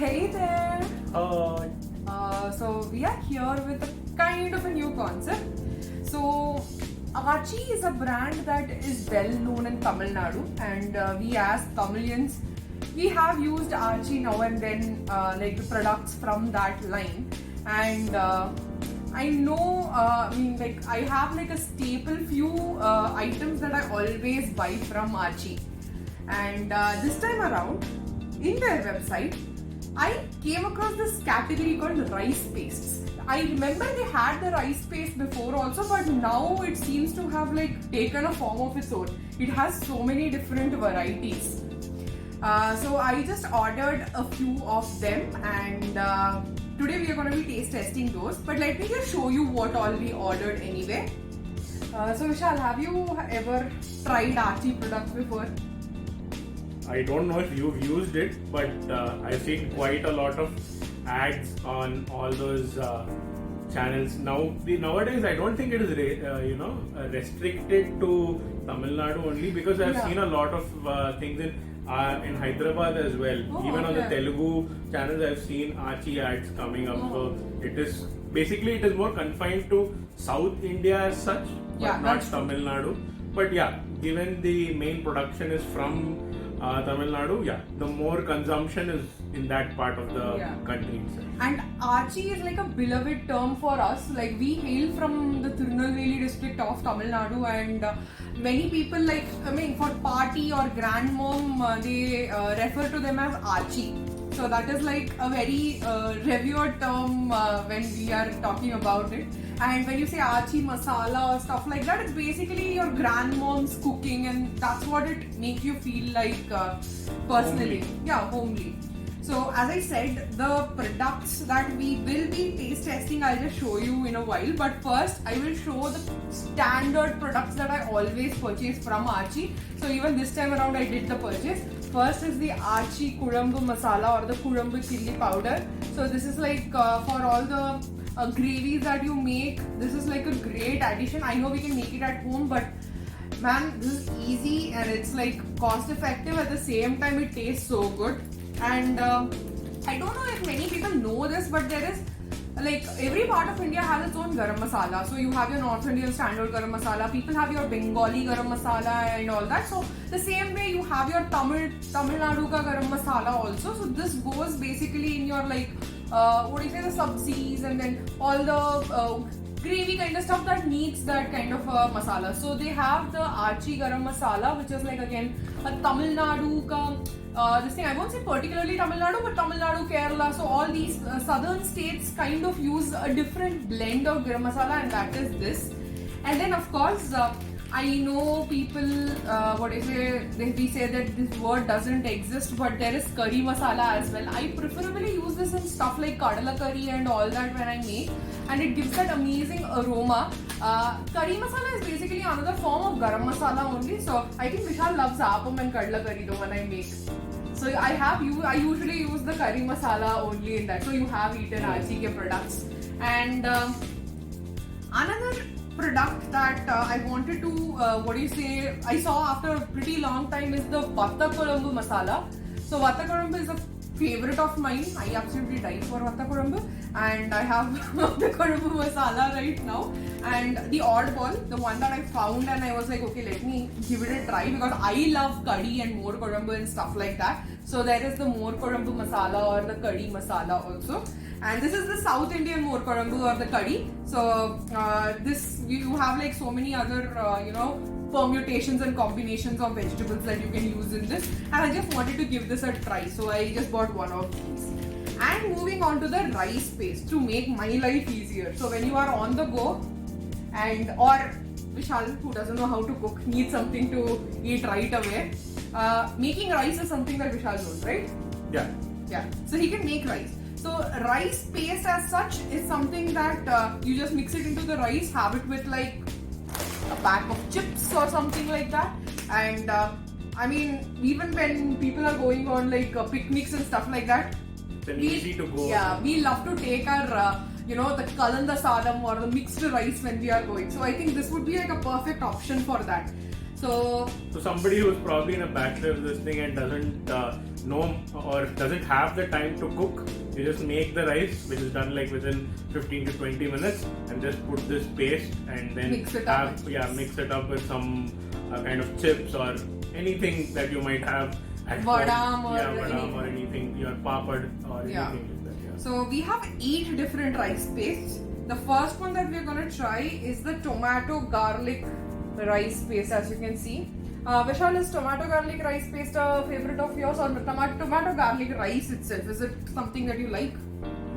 Hey there! Uh, So we are here with a kind of a new concept. So Archie is a brand that is well known in Tamil Nadu, and we as Tamilians, we have used Archie now and then, like the products from that line. And I know, I have like a staple few items that I always buy from Archie. And this time around, in their website, I came across this category called rice pastes. I remember they had the rice paste before also, but now it seems to have like taken a form of its own. It has so many different varieties. So I just ordered a few of them, and today we are going to be taste testing those. But let me just show you what all we ordered anyway. So Vishal, have you ever tried Archie products before? I don't know if you've used it, but I've seen quite a lot of ads on all those channels. Nowadays, I don't think it is restricted to Tamil Nadu only, because I've seen a lot of things in Hyderabad as well. Oh, even on the okay. Telugu channels, I've seen Archie ads coming up. So it is more confined to South India as such, but Yeah, not that's true. Tamil Nadu. But yeah, given the main production is from Tamil Nadu, the more consumption is in that part of the country itself. And Archie is like a beloved term for us. Like, we hail from the Tirunelveli district of Tamil Nadu, and many people for party or grandmom, they refer to them as Archie. So that is like a very revered term when we are talking about it. And when you say Archie masala or stuff like that, it's basically your grandmom's cooking, and that's what it makes you feel like personally. Homely. Yeah, homely. So as I said, the products that we will be taste testing, I'll just show you in a while. But first, I will show the standard products that I always purchase from Archie. So even this time around, I did the purchase. First is the Archie Kudambu masala or the Kudambu chili powder. So this is like for all the gravies that you make. This is like a great addition. I know we can make it at home, but man, this is easy and it's like cost effective. At the same time, it tastes so good. And I don't know if many people know this, but there is like every part of India has its own garam masala. So you have your North Indian standard garam masala, people have your Bengali garam masala and all that. So the same way you have your Tamil Nadu ka garam masala also. So this goes basically in your like the sabzis and then all the gravy kind of stuff that needs that kind of masala. So they have the Archie garam masala, which is like again a Tamil Nadu ka this thing. I won't say particularly Tamil Nadu, but Tamil Nadu, Kerala. So all these southern states kind of use a different blend of garam masala, and that is this. And then of course, I know people, we say that this word doesn't exist, but there is curry masala as well. I preferably use this in stuff like kadala curry and all that when I make, and it gives that amazing aroma. Curry masala is basically another form of garam masala only. So I think Vishal loves appam and kadala curry though when I make. So I usually use the curry masala only in that. So you have eaten Archie products. And another product that I wanted to, I saw after a pretty long time is the Vatta Kodambu masala. So Vatta Kodambu is a favorite of mine. I absolutely die for Vatta Kodambu, and I have Vatta Kodambu masala right now. And the oddball, the one that I found, and I was like, okay, let me give it a try, because I love curry and more Kodambu and stuff like that. So there is the more Kodambu masala or the curry masala also. And this is the South Indian more Kodambu or the curry. So this you have like so many other permutations and combinations of vegetables that you can use in this. And I just wanted to give this a try, so I just bought one of these. And moving on to the rice paste to make my life easier. So when you are on the go, or Vishal, who doesn't know how to cook, needs something to eat right away, making rice is something that Vishal knows, right? Yeah. So he can make rice. So rice paste as such is something that you just mix it into the rice, have it with like a pack of chips or something like that. And I mean, even when people are going on like picnics and stuff like that, It's easy to go. Yeah, we love to take our the kalanda sadam or the mixed rice when we are going. So I think this would be like a perfect option for that. So somebody who's probably in a bachelor's this thing and doesn't know or doesn't have the time to cook, you just make the rice, which is done like within 15 to 20 minutes, and just put this paste and then Mix it up mix it up with some kind of chips or anything that you might have at Vadam home. or Vadam or anything, your papad or anything like that. Yeah. So we have 8 different rice pastes. The first one that we're gonna try is the tomato garlic rice paste, as you can see. Vishal, is tomato garlic rice paste a favorite of yours, or tomato garlic rice itself? Is it something that you like?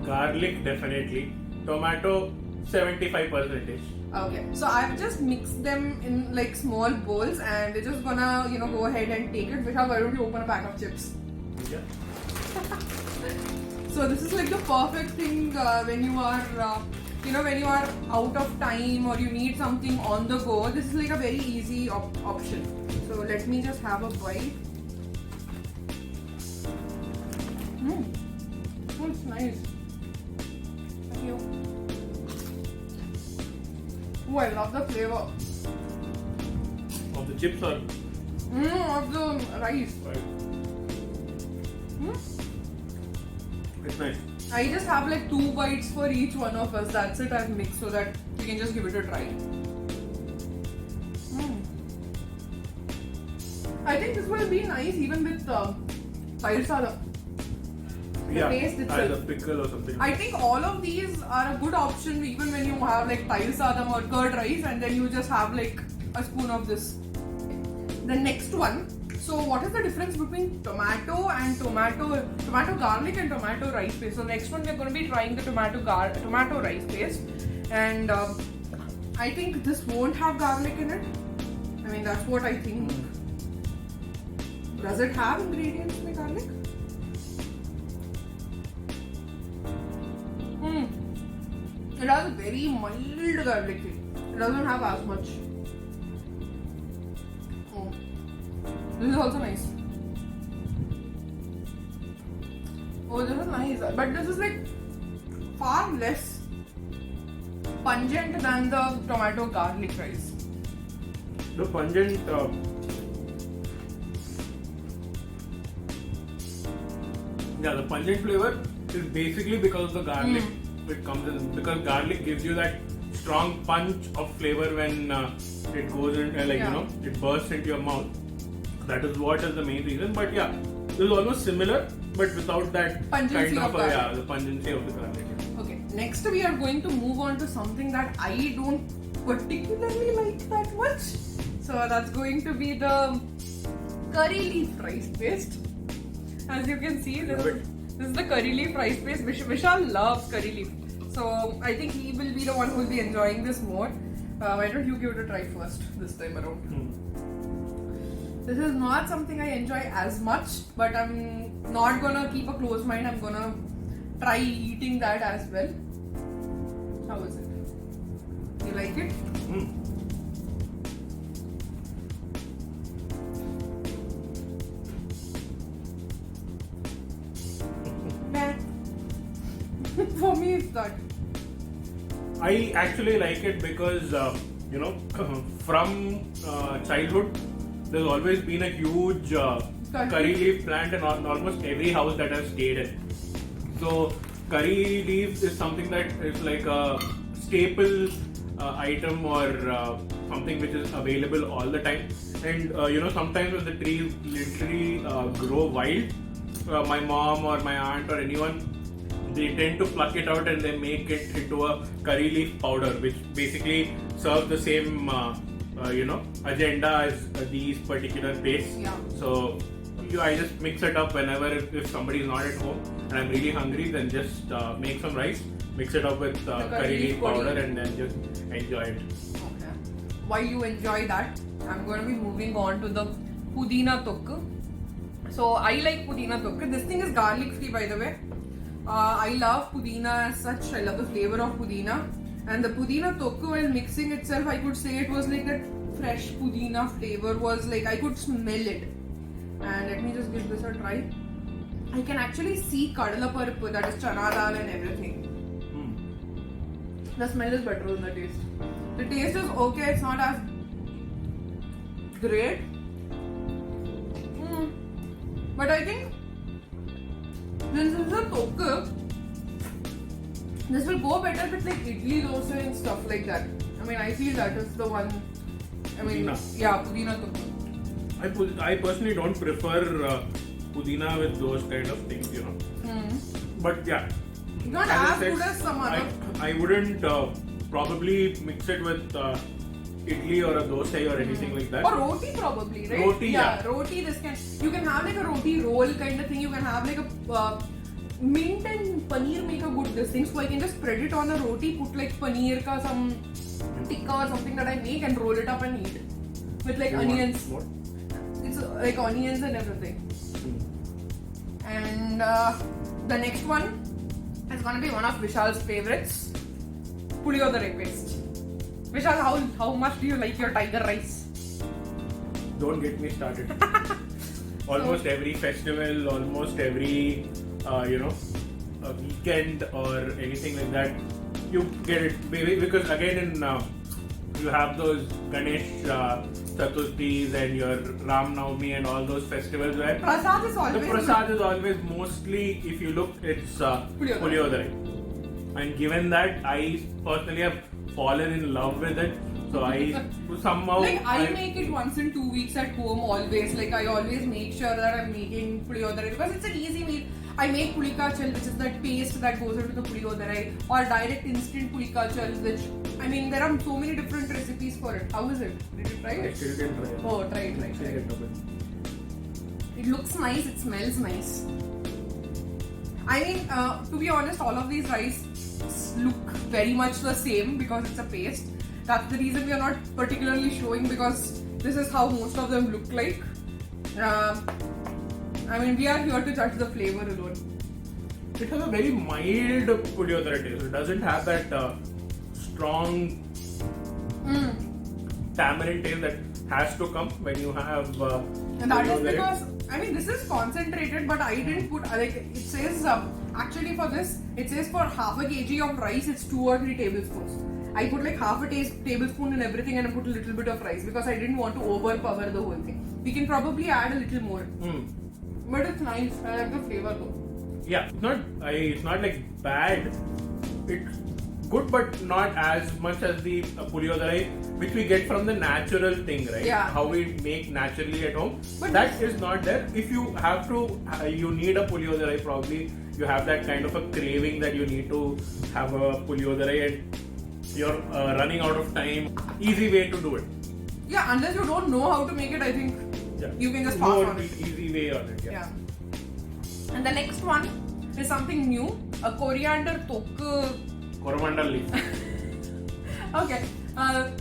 Garlic definitely. Tomato 75%. Okay, so I've just mixed them in like small bowls, and we're just gonna go ahead and take it. Vishal, why don't you open a pack of chips? Yeah. So this is like the perfect thing when you are when you are out of time or you need something on the go. This is like a very easy option. So let me just have a bite. Oh, it's nice. Thank you. Oh, I love the flavor. Of the chips or? Of the rice. It's nice. I just have like 2 bites for each one of us. That's it. I've mixed so that we can just give it a try. I think this will be nice even with Tair Sadam. The taste itself. Either pickle or something. I think all of these are a good option even when you have like Tair Sadam or curd rice, and then you just have like a spoon of this. The next one. So what is the difference between tomato garlic and tomato rice paste? So next one we're going to be trying the tomato rice paste, and I think this won't have garlic in it. I mean, that's what I think. Does it have ingredients with garlic? It has a very mild garlic feel. It doesn't have as much. This is also nice. Oh, this is nice. But this is like far less pungent than the tomato garlic rice. The pungent the pungent flavor is basically because of the garlic it comes in, because garlic gives you that strong punch of flavor when it goes in, it bursts into your mouth. That is what is the main reason. But yeah, this is almost similar, but without that pungency kind of garlic. the pungency of the garlic. Okay, next we are going to move on to something that I don't particularly like that much. So that's going to be the curry leaf rice paste. As you can see, this is the curry leaf rice paste. Vishal loves curry leaf, so I think he will be the one who will be enjoying this more. Why don't you give it a try first this time around? This is not something I enjoy as much, but I'm not gonna keep a close mind. I'm gonna try eating that as well. How is it? You like it? For me, it's that. I actually like it because from childhood there's always been a huge curry leaf plant in almost every house that I've stayed in. So curry leaves is something that is like a staple item or something which is available all the time. And sometimes when the trees literally grow wild, my mom or my aunt or anyone, they tend to pluck it out and they make it into a curry leaf powder, which basically serves the same agenda as these particular pastes. Yeah. So I just mix it up whenever if somebody is not at home and I'm really hungry, then just make some rice, mix it up with curry leaf powder and then just enjoy it. Okay. While you enjoy that, I'm going to be moving on to the pudina tokku. So I like pudina tokku. This thing is garlic free, by the way. I love pudina as such. I love the flavor of pudina. And the pudina tokku, while mixing itself, I could say it was like that fresh pudina flavor was like, I could smell it. And let me just give this a try. I can actually see kadala paruppu, that is chana dal and everything. The smell is better than the taste. The taste is okay, it's not as great. But I think Since this is a tokku, this will go better with like idli dosa and stuff like that. I mean, I feel that is the one. I mean, Pudina. yeah, pudina tokku. I personally don't prefer pudina with those kind of things, you know. But yeah, Not as I as said, good as some other. I wouldn't probably mix it with idli or a dosa or anything like that. Or roti probably, right? Roti, yeah. Roti. You can have like a roti roll kind of thing. You can have like a mint and paneer make a good this thing. So I can just spread it on a roti, put like paneer ka some tikka or something that I make and roll it up and eat with like You want onions. what? It's like onions and everything. And the next one is gonna be one of Vishal's favorites, puliyodare paste. Vishal, how much do you like your tiger rice? Don't get me started. Almost every festival, almost every a weekend or anything like that, you get it. Maybe because again in you have those Ganesh Chaturthis and your Ram Navami and all those festivals where Prasad is the always prasad is always mostly, if you look, it's puliyodare. And given that, I personally have fallen in love with it. So I somehow like I make it once in 2 weeks at home always. Like I always make sure that I'm making puliyodare because it's an easy meal. I make pulika chal, which is that paste that goes into the puliyodare, or direct instant pulika chal, which I mean there are so many different recipes for it. How is it? Did you try I it? still didn't try it. Oh, try it, try it. Still Try it. didn't open. It looks nice. It smells nice. I mean, to be honest, all of these rice look very much the same because it's a paste. That's the reason we are not particularly showing because this is how most of them look like. I mean, we are here to judge the flavor alone. It has a very mild puliyodare taste. It doesn't have that strong tamarind taste that has to come when you have And that is puliyodare. because, I mean, this is concentrated, but I didn't put, like, it says, actually for this, it says for half a kg of rice, it's 2 or 3 tablespoons. I put like half a tablespoon in everything and I put a little bit of rice because I didn't want to overpower the whole thing. We can probably add a little more. But it's nice. I like the flavor though. Yeah, it's not like bad. It's good, but not as much as the puliyodare which we get from the natural thing, right? Yeah. How we make naturally at home. But that is not there. If you have to, you need a puliyodare. Probably you have that kind of a craving that you need to have a puliyodare, and you're running out of time. Easy way to do it. Yeah, unless you don't know how to make it, I think you can just pass More on it. easy way on it. Yeah. And the next one is something new, a coriander tokku. Coromandel leaf. Okay,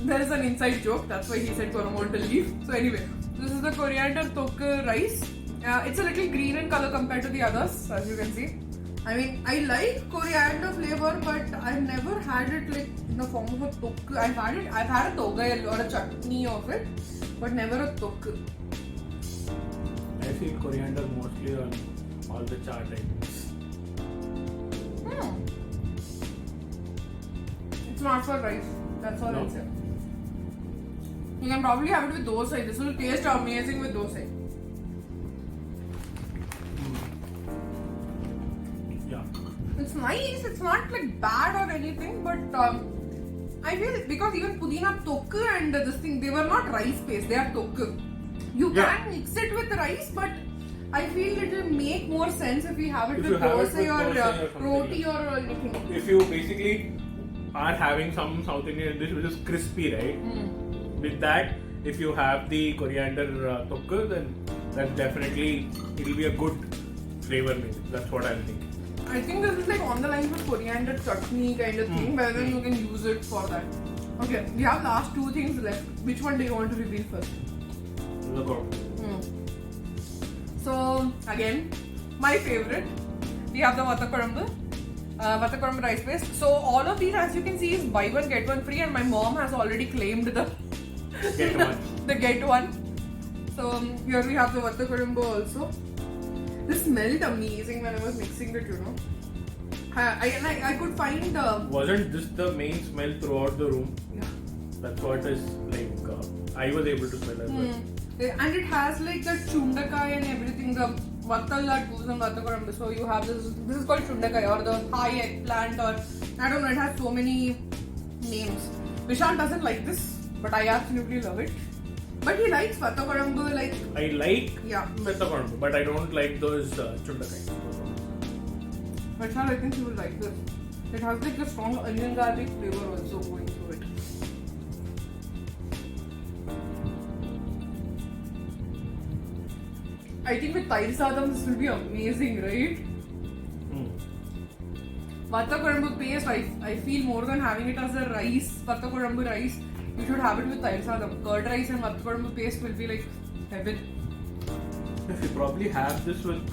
there is an inside joke, that's why he said coromandel leaf. So anyway, this is the coriander tokku rice. It's a little green in color compared to the others, as you can see. I mean, I like coriander flavor, but I've never had it like in the form of a tokku. I've had a togai or a chutney of it, but never a tokku. I feel coriander mostly on all the chaat items. It's not for rice. That's all No. I'll say. You can probably have it with dosa. This will taste amazing with dosa. Yeah. It's nice. It's not like bad or anything, but I feel because even pudina tokku and this thing, they were not rice paste. They are tokku. You can mix it with rice, but I feel it will make more sense if we have it If with you have it dosa with or dosa or something roti like or anything. If you basically are having some South Indian dish which is crispy, right? With that, if you have the coriander tokku, then that's definitely, it'll be a good flavor maybe. That's what I'm thinking. I think this is like on the lines of coriander chutney kind of thing, but then you can use it for that. Okay, we have last 2 things left. Which one do you want to reveal first? Look out. So again, my favorite, we have the Vattakurambu rice paste. So all of these, as you can see, is buy one get one free, and my mom has already claimed the Get one. the get one. So here we have the Vattakurambu also. This smelled amazing when I was mixing it, you know. I could find Wasn't this the main smell throughout the room? yeah. That's what is like, I was able to smell as well. And it has like the chundakai and everything, the vattal that goes in Vattakurambu. So you have this is called Shundakai or the Thai eggplant, or I don't know, it has so many names. Vishal doesn't like this, but I absolutely love it. But he likes Vattakurambu, like... I like Yeah. Vattakurambu, but I don't like those chundakai. Vishal, I think you will like this. It has like a strong onion garlic flavor also going through it. I think with Tair Sadam this will be amazing, right? Vattakurambu paste, I feel more than having it as a rice, Vattakurambu rice, you should have it with Tair Sadam. Curd rice and Vattakurambu paste will be like heaven. If you probably have this with...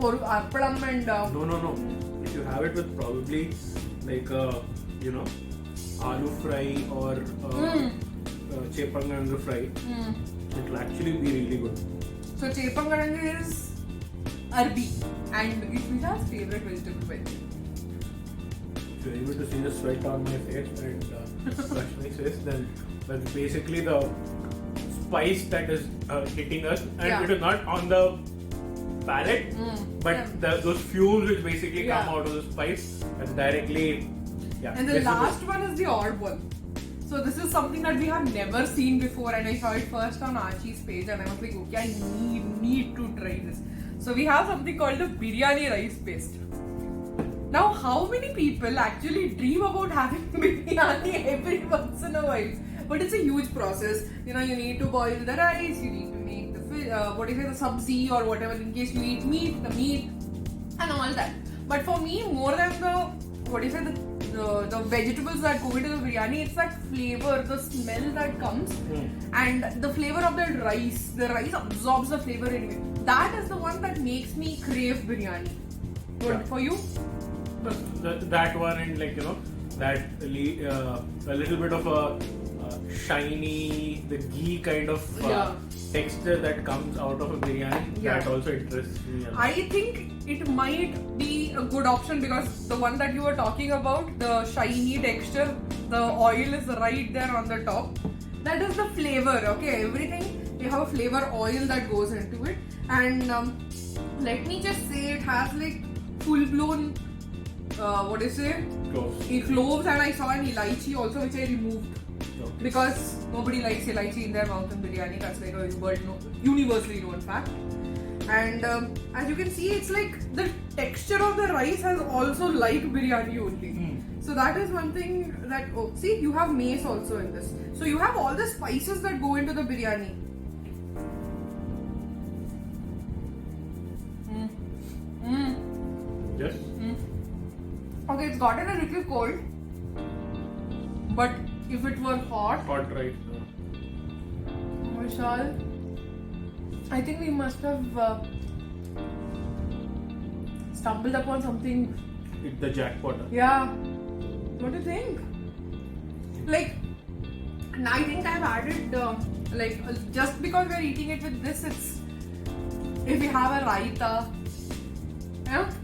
For appalam and... No. If you have it with probably like aloo fry or chepangangu fry, it will actually be really good. So chepangangu is Arabi and it's Vishal's favorite vegetable veg. If you're able to see the sweat on my face and Rashmi's face, then that's basically the spice that is hitting us, and it is not on the palate, but those fumes which basically come out of the spice and directly. And the last one is the oddball. So this is something that we have never seen before, and I saw it first on Archie's page, and I was like, okay, I need to try this. So we have something called the biryani rice paste. Now, how many people actually dream about having biryani every once in a while? But it's a huge process. You need to boil the rice, you need to make the the sabzi or whatever in case you eat meat, the meat, and all that. But for me, more than the vegetables that go into the biryani, it's that flavor, the smell that comes, and the flavor of the rice. The rice absorbs the flavor in it. That is the one that makes me crave biryani. Good for you? That one, and that a little bit of a shiny, the ghee kind of texture that comes out of a biryani, that also interests me a lot. I think it might be a good option because the one that you were talking about, the shiny texture, the oil is right there on the top. That is the flavor, okay? Everything, you have a flavor oil that goes into it. And let me just say, it has like full-blown, cloves, and I saw an elaichi also, which I removed. Because nobody likes elaichi in their mouth in biryani. That's like a universally known fact. And as you can see, it's like the texture of the rice has also like biryani only. So that is one thing that, see, you have mace also in this. So you have all the spices that go into the biryani. Yes. Okay, it's gotten a little cold. But if it were hot, right? Vishal, I think we must have stumbled upon something. Hit the jackpot. Yeah. What do you think? Like, I think I've added just because we're eating it with this, it's if we have a raita,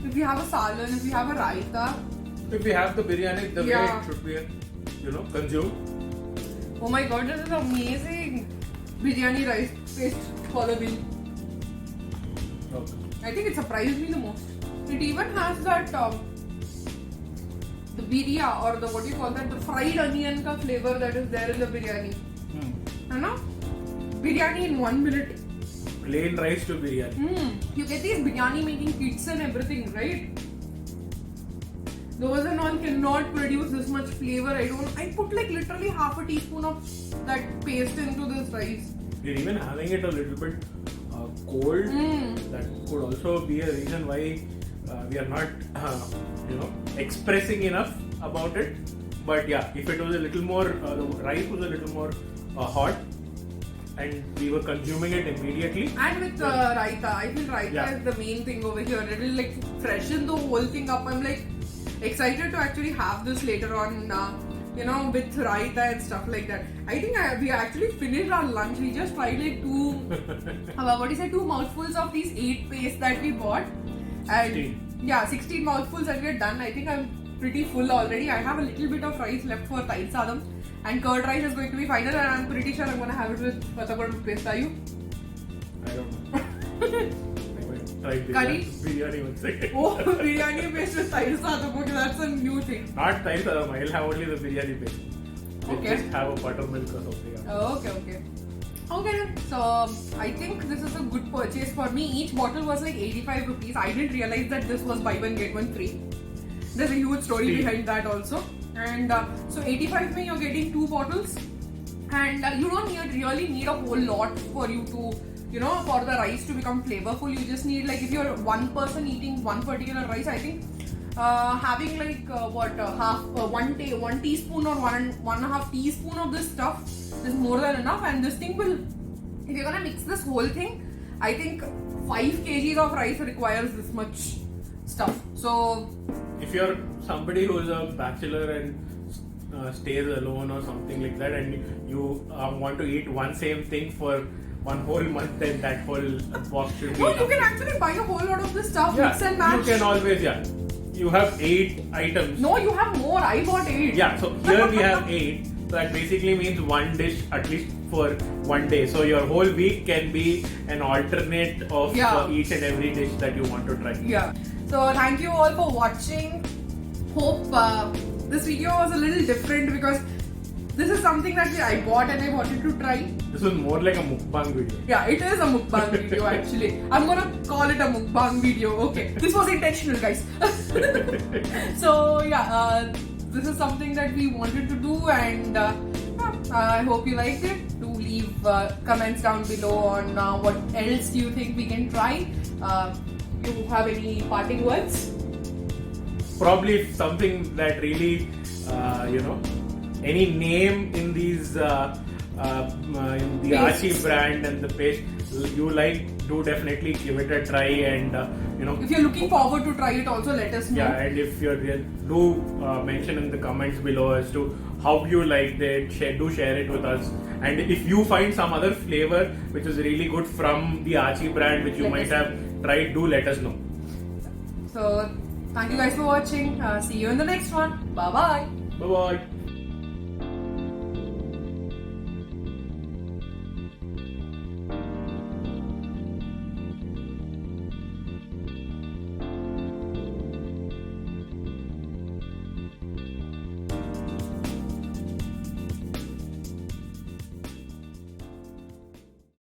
if we have a salan, if we have a raita. If we have the biryani, the way it should be, consumed. Oh my god, this is amazing! Biryani rice paste for the bill. Okay. I think it surprised me the most. It even has that the birya or the the fried onion ka flavor that is there in the biryani. Biryani in 1 minute. Plain rice to biryani. You get these biryani making kits and everything, right? Those and all cannot produce this much flavor. I put like literally half a teaspoon of that paste into this rice. We're even having it a little bit cold. That could also be a reason why we are not, expressing enough about it. But yeah, if it was a little more, the rice was a little more hot, and we were consuming it immediately. And with raita, I feel raita is the main thing over here. It will like freshen the whole thing up. I'm like excited to actually have this later on, with raita and stuff like that. I think we actually finished our lunch. We just tried like two mouthfuls of these 8 paste that we bought. And 16 mouthfuls and we're done. I think I'm pretty full already. I have a little bit of rice left for Tair Sadam. And curd rice is going to be final, and I'm pretty sure I'm going to have it with Vattakurambu paste. Are you? I don't know. tried Curry? biryani one second. Oh, biryani paste with tahi sadam. Okay, that's a new thing. Not tahi sadam. I'll have only the biryani paste. We'll Okay. just have a buttermilk or something. Okay. Okay then. So I think this is a good purchase for me. Each bottle was like 85 rupees. I didn't realize that this was buy one get one free. There's a huge story See. behind that also. And so 85 mein you're getting 2 bottles, and you don't really need a whole lot for you to, for the rice to become flavorful. You just need, like, if you're one person eating one particular rice, I think having like one teaspoon or one and a half teaspoon of this stuff is more than enough. And this thing will, if you're gonna mix this whole thing, I think 5 kgs of rice requires this much stuff. So If you're somebody who's a bachelor and stays alone or something like that, and you want to eat one same thing for one whole month, then that whole box should be no, you enough. can actually buy a whole lot of this stuff, Yeah, mix and match. you can always, you have 8 items. No, you have more. I bought 8. Yeah, so here we have 8. So that basically means one dish at least for one day. So your whole week can be an alternate of each and every dish that you want to try. Yeah. So thank you all for watching. Hope this video was a little different because this is something that I bought and I wanted to try. This was more like a mukbang video. Yeah, it is a mukbang video actually. I'm gonna call it a mukbang video. Okay, this was intentional, guys. So yeah, this is something that we wanted to do, and I hope you liked it. Do leave comments down below on what else do you think we can try. You have any parting words? Probably something that really, any name in these, in the Archie brand and the paste you like, do definitely give it a try, and If you're looking forward to try it, also let us know. Yeah, and if you're do mention in the comments below as to how you liked it, share it with us. And if you find some other flavor which is really good from the Archie brand which you might have tried, do let us know. So thank you guys for watching. See you in the next one. Bye bye. Bye bye.